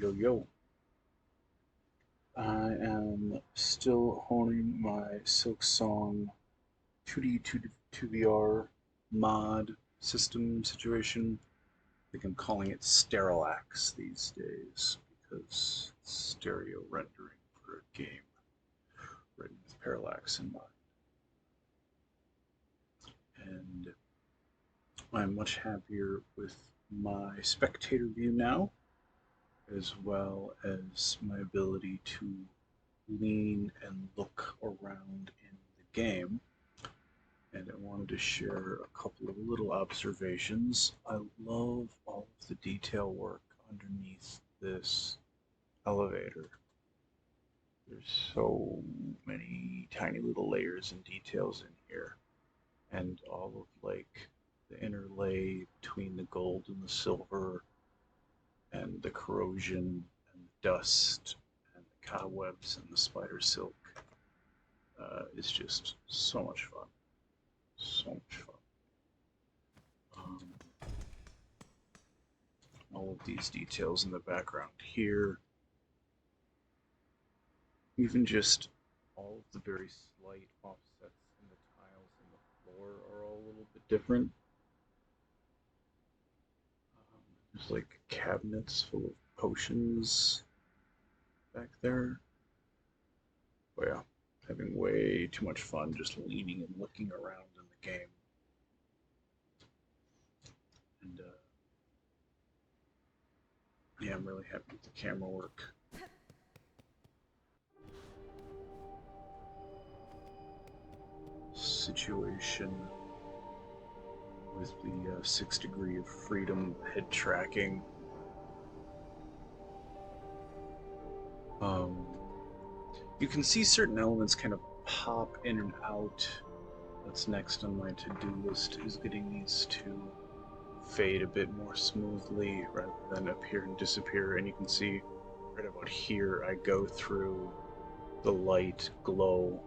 Yo, yo. I am still honing my Silk Song 2D 2VR mod system situation. I think I'm calling it Sterallax these days because it's stereo rendering for a game written with parallax in mind. And I'm much happier with my spectator view now, as well as my ability to lean and look around in the game. And I wanted to share a couple of little observations. I love all of the detail work underneath this elevator. There's so many tiny little layers and details in here. And all of like the interlay between the gold and the silver and the corrosion and the dust and the cobwebs and the spider silk. It's just so much fun. So much fun. All of these details in the background here, even just all of the very slight offsets in the tiles and the floor are all a little bit different. There's like cabinets full of potions back there. But yeah, having way too much fun just leaning and looking around in the game. And yeah, I'm really happy with the camera work. Situation with the 6 degree of freedom head tracking. You can see certain elements kind of pop in and out. That's next on my to-do list, is getting these to fade a bit more smoothly rather than appear and disappear. And you can see right about here I go through the light glow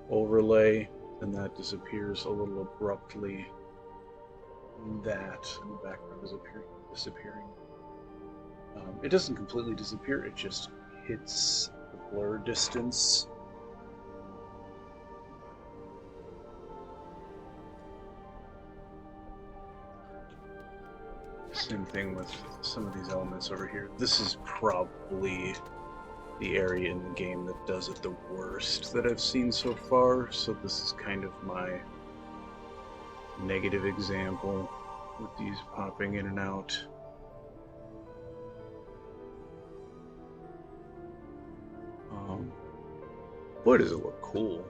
overlay, and that disappears a little abruptly. That in the background is disappearing. It doesn't completely disappear, it just hits the blur distance. Same thing with some of these elements over here. This is probably the area in the game that does it the worst that I've seen so far, so this is kind of my negative example with these popping in and out. Boy, does it look cool.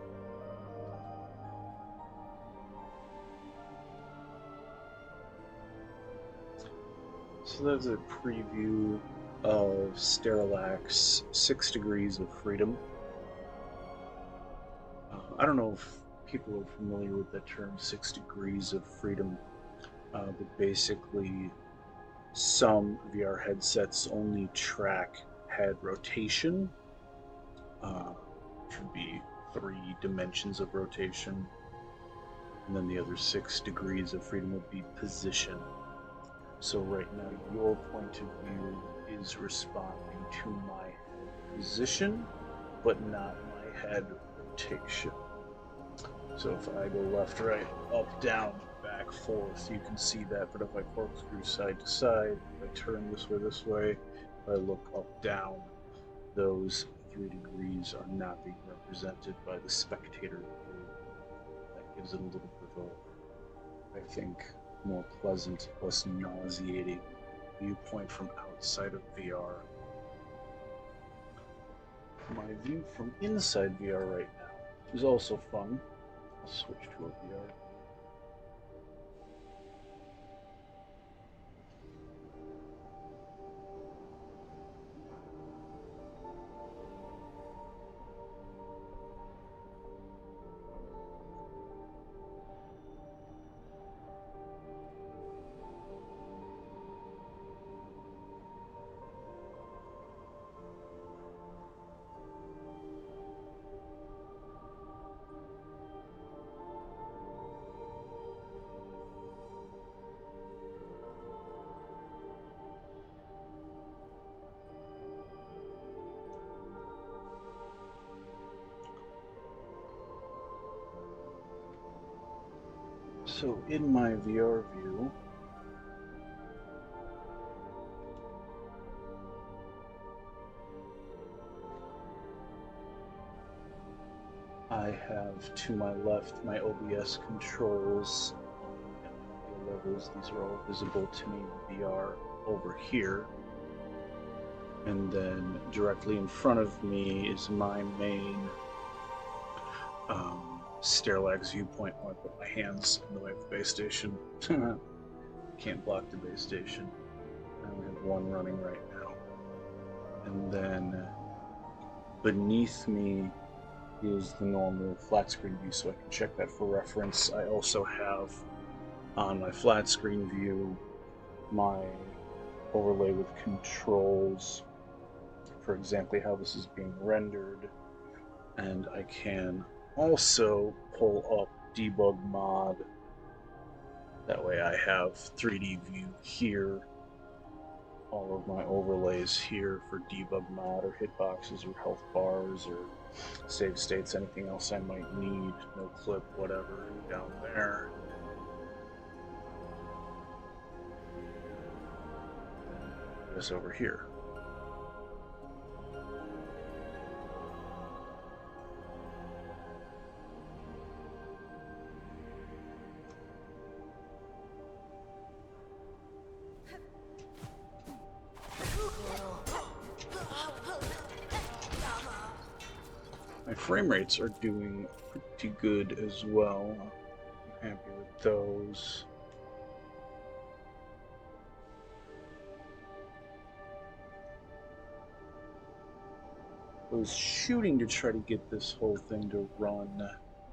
So that's a preview of Sterallax 6 Degrees of Freedom. I don't know if people are familiar with the term 6 degrees of freedom, but basically some VR headsets only track head rotation, which would be 3 dimensions of rotation, and then the other 6 degrees of freedom would be position. So right now your point of view is responding to my head position, but not my head rotation. So if I go left, right, up, down, back, forth, you can see that. But if I corkscrew side to side, if I turn this way, if I look up, down, those 3 degrees are not being represented by the spectator view. That gives it a little bit of a, I think, more pleasant, less nauseating viewpoint from outside of VR. My view from inside VR right now is also fun. I'll switch to a VR. So in my VR view, I have to my left my OBS controls and the levels. These are all visible to me in VR over here. And then directly in front of me is my main Sterallax viewpoint when I put my hands in the way of the base station. Can't block the base station. I only have one running right now. And then beneath me is the normal flat screen view, so I can check that for reference. I also have on my flat screen view my overlay with controls for exactly how this is being rendered, and I can also pull up debug mod. That way I have 3D view here, all of my overlays here for debug mod or hitboxes or health bars or save states, anything else I might need, no clip, whatever, down there. This over here. My frame rates are doing pretty good as well. I'm happy with those. I was shooting to try to get this whole thing to run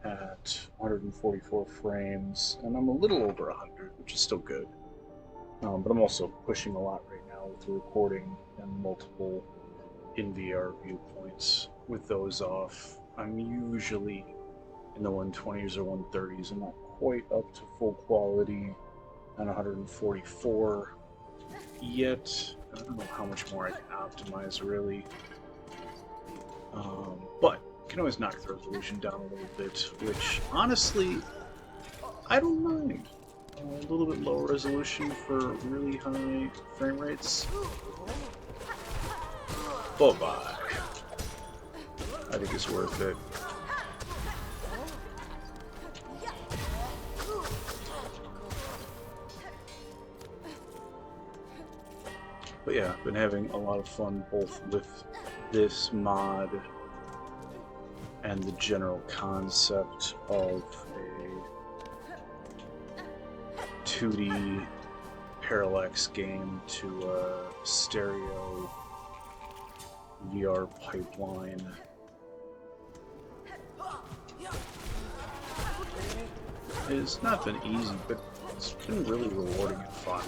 at 144 frames, and I'm a little over 100, which is still good. But I'm also pushing a lot right now with the recording and multiple in VR viewpoints. With those off, I'm usually in the 120s or 130s. I'm not quite up to full quality on 144 yet. I don't know how much more I can optimize, really. But I can always knock the resolution down a little bit, which honestly, I don't mind. A little bit lower resolution for really high frame rates. Bye-bye. I think it's worth it. But yeah, I've been having a lot of fun both with this mod and the general concept of a 2D parallax game to a stereo VR pipeline. It's not been easy, but it's been really rewarding and fun.